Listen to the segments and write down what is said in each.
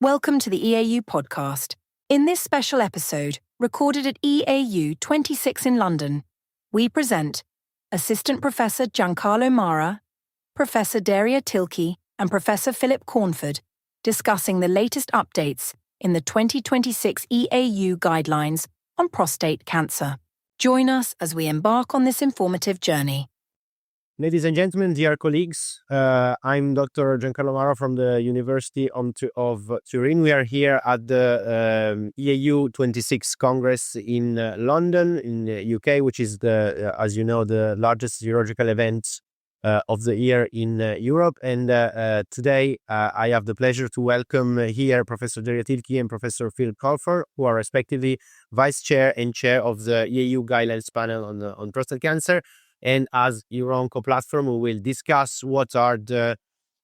Welcome to the EAU Podcast. In this special episode, recorded at EAU 26 in London, we present Assistant Professor Giancarlo Marra, Professor Derya Tilki, and Professor Philip Cornford discussing the latest updates in the 2026 EAU Guidelines on prostate cancer. Join us as we embark on this informative journey. Ladies and gentlemen, dear colleagues, I'm Dr. Giancarlo Marra from the University of Turin. We are here at the EAU 26 Congress in London, in the UK, which is, as you know, the largest urological event of the year in Europe. And today I have the pleasure to welcome here Professor Derya Tilki and Professor Phil Cornford, who are respectively Vice Chair and Chair of the EAU Guidelines panel on prostate cancer. And as your own co-platform, we will discuss what are the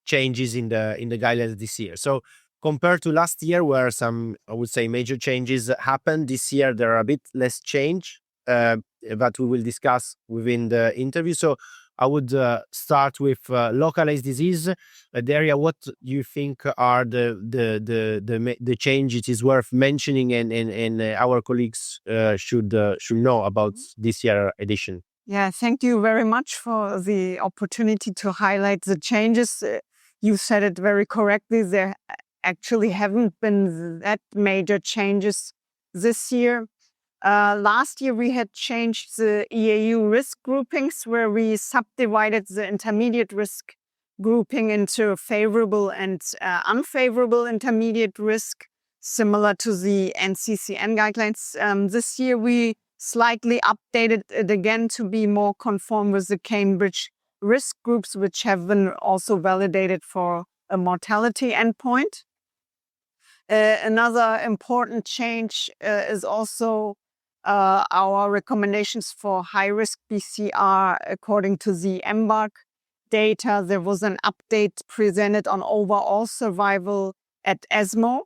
changes in the guidelines this year. So compared to last year, where some, I would say, major changes happened, this year there are a bit less change that we will discuss within the interview. So I would start with localized disease. Derya, what do you think are the changes it is worth mentioning and our colleagues should know about this year edition? Yeah, thank you very much for the opportunity to highlight the changes. You said it very correctly. There actually haven't been that major changes this year. Last year, we had changed the EAU risk groupings, where we subdivided the intermediate risk grouping into favorable and unfavorable intermediate risk, similar to the NCCN guidelines. This year, we slightly updated it again to be more conform with the Cambridge risk groups, which have been also validated for a mortality endpoint. Another important change is also our recommendations for high-risk PCR according to the EMBARC data. There was an update presented on overall survival at ESMO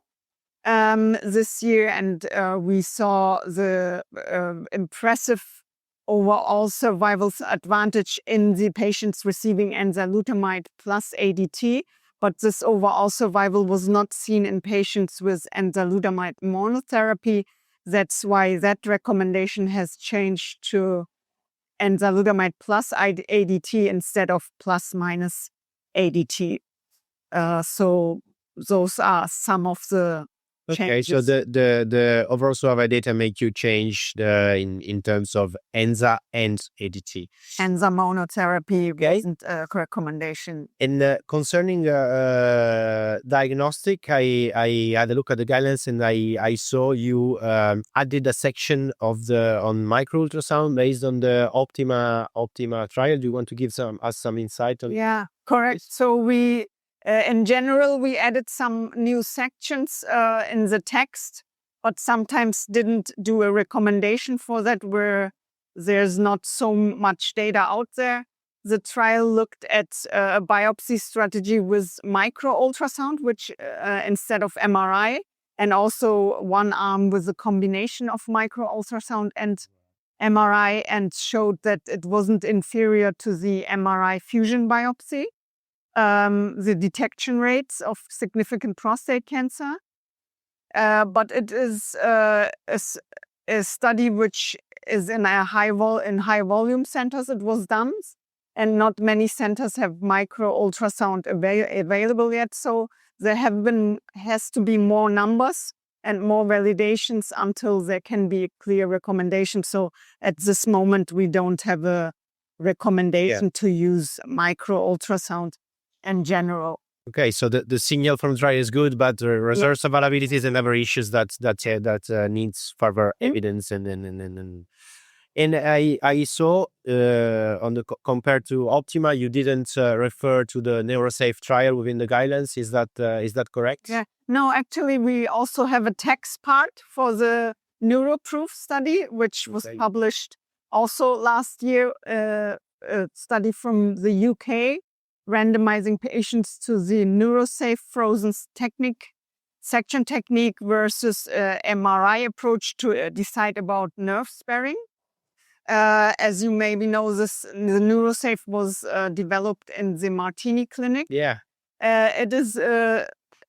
this year, and we saw the impressive overall survival advantage in the patients receiving enzalutamide plus ADT, but this overall survival was not seen in patients with enzalutamide monotherapy. That's why that recommendation has changed to enzalutamide plus ADT instead of plus minus ADT. So those are some of the Okay, changes. so the overall survival data make you change in terms of ENZA and ADT. Enza monotherapy Okay. wasn't a recommendation. And concerning diagnostic, I had a look at the guidelines and I saw you added a section on micro-ultrasound based on the Optima trial. Do you want to give us some insight on? Yeah, correct. So we in general, we added some new sections in the text, but sometimes didn't do a recommendation for that where there's not so much data out there. The trial looked at a biopsy strategy with micro-ultrasound, which instead of MRI, and also one arm with a combination of micro-ultrasound and MRI, and showed that it wasn't inferior to the MRI fusion biopsy. The detection rates of significant prostate cancer. But it is a study which is in high volume centers it was done, and not many centers have micro-ultrasound available yet. So there has to be more numbers and more validations until there can be a clear recommendation. So at this moment, we don't have a recommendation to use micro-ultrasound in general. Okay, so the signal from the trial is good, but the resource availability is another issues that needs further evidence. And I saw compared to Optima, you didn't refer to the NeuroSAFE trial within the guidelines. Is that correct? Yeah. No, actually, we also have a text part for the NeuroProof study, which was published also last year. A study from the UK. Randomizing patients to the NeuroSAFE frozen section technique versus MRI approach to decide about nerve sparing. As you maybe know, the NeuroSAFE was developed in the Martini Clinic. Yeah. It is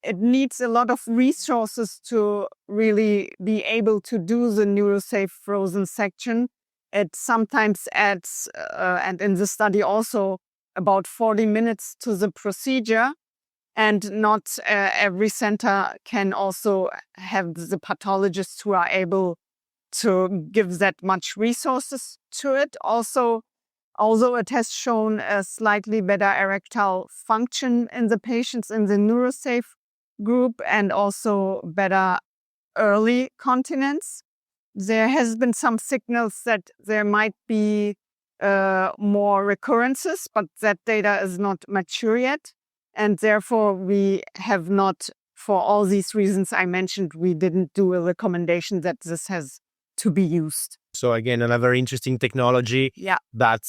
it needs a lot of resources to really be able to do the NeuroSAFE frozen section. It sometimes adds, and in the study also, about 40 minutes to the procedure. And not every center can also have the pathologists who are able to give that much resources to it. Also, although it has shown a slightly better erectile function in the patients in the NeuroSAFE group and also better early continence, there has been some signals that there might be more recurrences, but that data is not mature yet. And therefore, we have not, for all these reasons I mentioned, we didn't do a recommendation that this has to be used. So again, another interesting technology that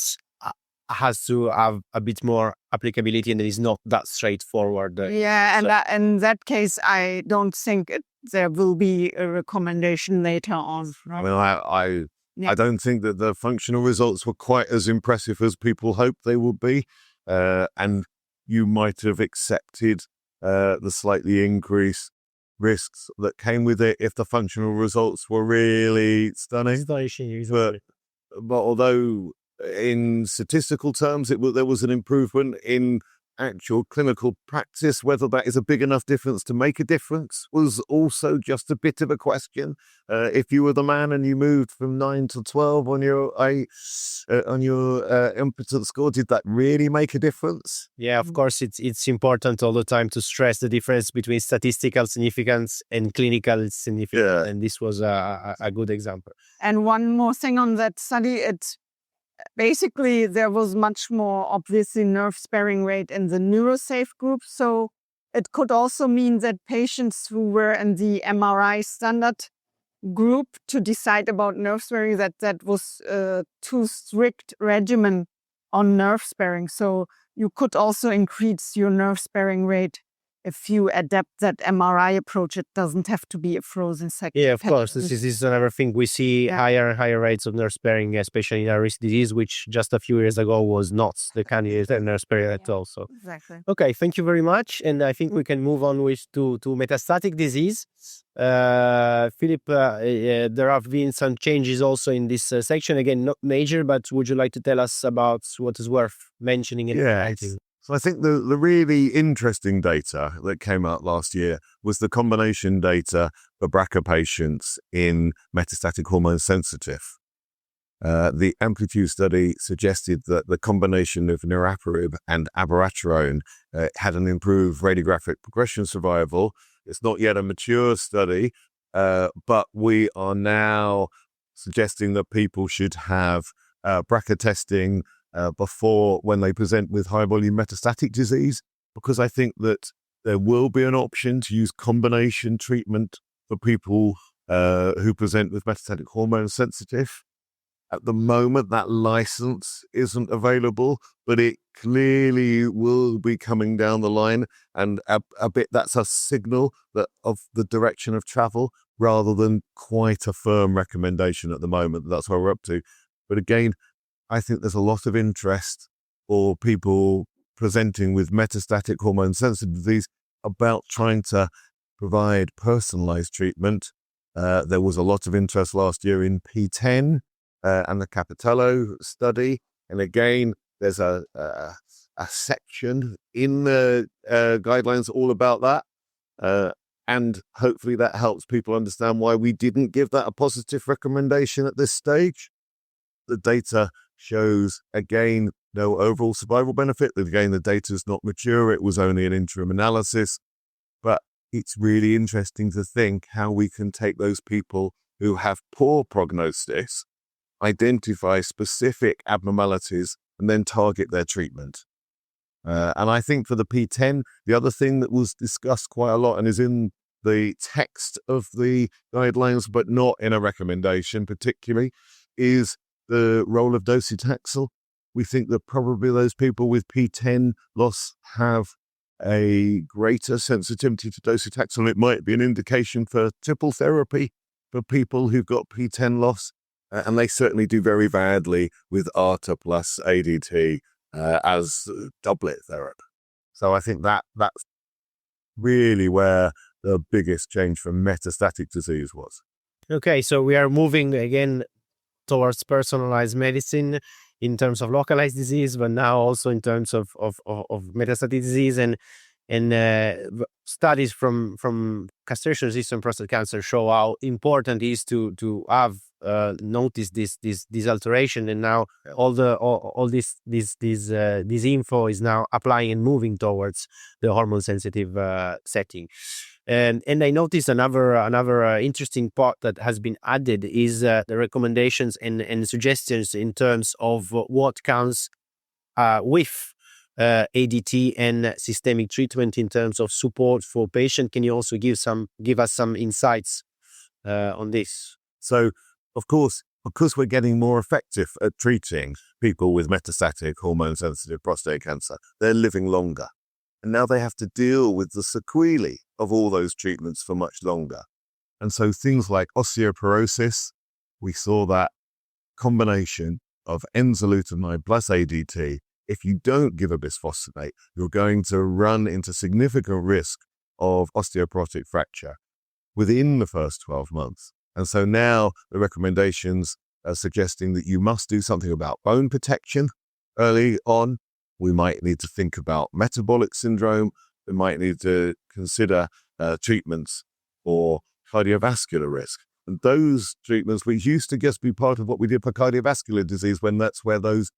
has to have a bit more applicability and it is not that straightforward. And in that case, I don't think there will be a recommendation later on. Right? I mean, I don't think that the functional results were quite as impressive as people hoped they would be. And you might have accepted the slightly increased risks that came with it if the functional results were really stunning. But although in statistical terms there was an improvement, in actual clinical practice, whether that is a big enough difference to make a difference was also just a bit of a question. If you were the man and you moved from 9 to 12 on your impotence score, did that really make a difference? Yeah, of course, it's important all the time to stress the difference between statistical significance and clinical significance, and this was a good example. And one more thing on that study, basically, there was much more obviously nerve sparing rate in the NeuroSAFE group. So it could also mean that patients who were in the MRI standard group to decide about nerve sparing, that was too strict regimen on nerve sparing. So you could also increase your nerve sparing rate if you adapt that MRI approach. It doesn't have to be a frozen section. Yeah, of course. This is another thing. We see higher and higher rates of nerve sparing, especially in a risk disease, which just a few years ago was not the candidate for nerve sparing at all. So, exactly. Okay, thank you very much. And I think we can move on to metastatic disease. Philip, there have been some changes also in this section. Again, not major, but would you like to tell us about what is worth mentioning? So I think the really interesting data that came out last year was the combination data for BRCA patients in metastatic hormone-sensitive. The Amplitude study suggested that the combination of niraparib and abiraterone had an improved radiographic progression survival. It's not yet a mature study, but we are now suggesting that people should have BRCA testing before when they present with high volume metastatic disease, because I think that there will be an option to use combination treatment for people who present with metastatic hormone sensitive. At the moment, that license isn't available, but it clearly will be coming down the line, and a bit that's a signal that of the direction of travel rather than quite a firm recommendation at the moment. That's where we're up to. But again, I think there's a lot of interest for people presenting with metastatic hormone-sensitive disease about trying to provide personalised treatment. There was a lot of interest last year in PTEN and the Capitello study. And again, there's a section in the guidelines all about that. And hopefully that helps people understand why we didn't give that a positive recommendation at this stage. The data shows, again, no overall survival benefit. Again, the data is not mature. It was only an interim analysis. But it's really interesting to think how we can take those people who have poor prognosis, identify specific abnormalities, and then target their treatment. And I think for the PTEN, the other thing that was discussed quite a lot and is in the text of the guidelines, but not in a recommendation particularly, is the role of docetaxel. We think that probably those people with PTEN loss have a greater sensitivity to docetaxel. It might be an indication for triple therapy for people who've got PTEN loss, and they certainly do very badly with ARTA plus ADT as doublet therapy. So I think that's really where the biggest change from metastatic disease was. Okay, so we are moving again towards personalized medicine in terms of localized disease, but now also in terms of metastatic disease, and studies from castration-resistant prostate cancer show how important it is to have notice this alteration, and now all this info is now applying and moving towards the hormone-sensitive setting. And I noticed another interesting part that has been added is the recommendations and suggestions in terms of what counts with ADT and systemic treatment in terms of support for patient. Can you also give us some insights on this? So, of course, because we're getting more effective at treating people with metastatic hormone-sensitive prostate cancer, they're living longer. And now they have to deal with the sequelae of all those treatments for much longer. And so things like osteoporosis, we saw that combination of enzalutamide plus ADT, if you don't give a bisphosphonate, you're going to run into significant risk of osteoporotic fracture within the first 12 months. And so now the recommendations are suggesting that you must do something about bone protection early on. We might need to think about metabolic syndrome. We might need to consider treatments for cardiovascular risk. And those treatments, which used to just be part of what we did for cardiovascular disease, when that's where those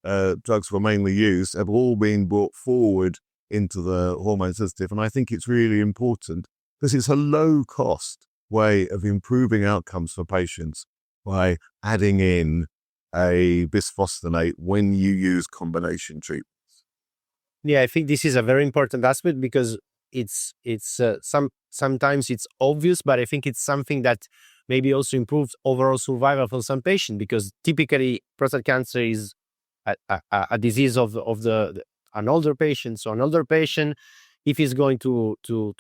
drugs were mainly used, have all been brought forward into the hormone sensitive. And I think it's really important because it's a low-cost way of improving outcomes for patients by adding in a bisphosphonate when you use combination treatments. Yeah, I think this is a very important aspect because it's sometimes it's obvious, but I think it's something that maybe also improves overall survival for some patients, because typically prostate cancer is a disease of an older patient. So an older patient, if he's going to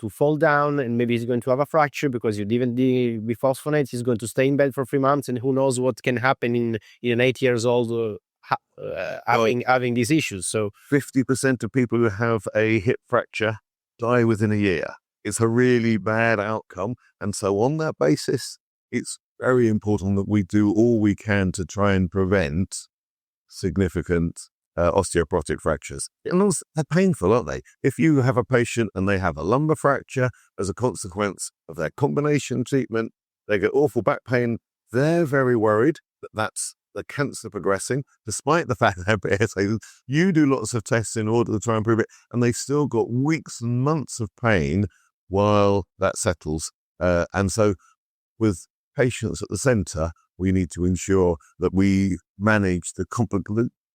fall down and maybe he's going to have a fracture because you didn't bisphosphonates, he's going to stay in bed for 3 months, and who knows what can happen in an 8 years old having these issues. So 50% of people who have a hip fracture die within a year. It's a really bad outcome. And so on that basis, it's very important that we do all we can to try and prevent significant osteoporotic fractures. And also, they're painful, aren't they? If you have a patient and they have a lumbar fracture as a consequence of their combination treatment, they get awful back pain. They're very worried that that's the cancer progressing, despite the fact that BRCA, you do lots of tests in order to try and prove it, and they've still got weeks and months of pain while that settles. And so with patients at the center, we need to ensure that we manage the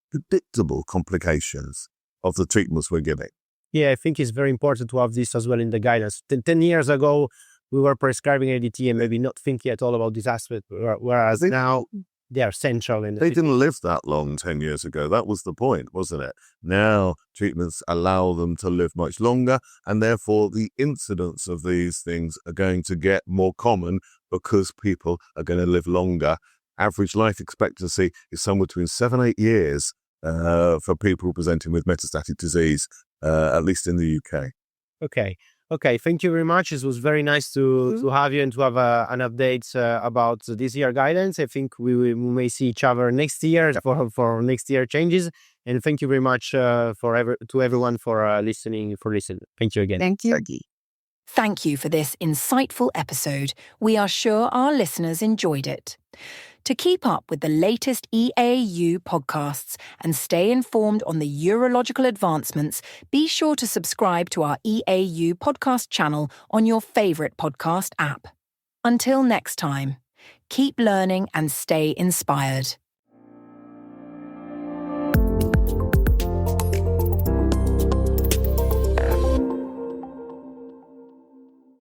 predictable complications of the treatments we're giving. yeah, I think it's very important to have this as well in the guidance. 10 years ago, we were prescribing ADT and maybe not thinking at all about this aspect, whereas now they are central. They didn't live that long 10 years ago. That was the point, wasn't it? Now treatments allow them to live much longer, and therefore the incidence of these things are going to get more common because people are going to live longer. Average life expectancy is somewhere between 7-8 years for people presenting with metastatic disease, at least in the UK. Okay, thank you very much. It was very nice to have you and to have an update about this year guidance. I think we may see each other next year for next year changes. And thank you very much to everyone for listening. Thank you again. Thank you. Thank you for this insightful episode. We are sure our listeners enjoyed it. To keep up with the latest EAU podcasts and stay informed on the urological advancements, be sure to subscribe to our EAU podcast channel on your favourite podcast app. Until next time, keep learning and stay inspired.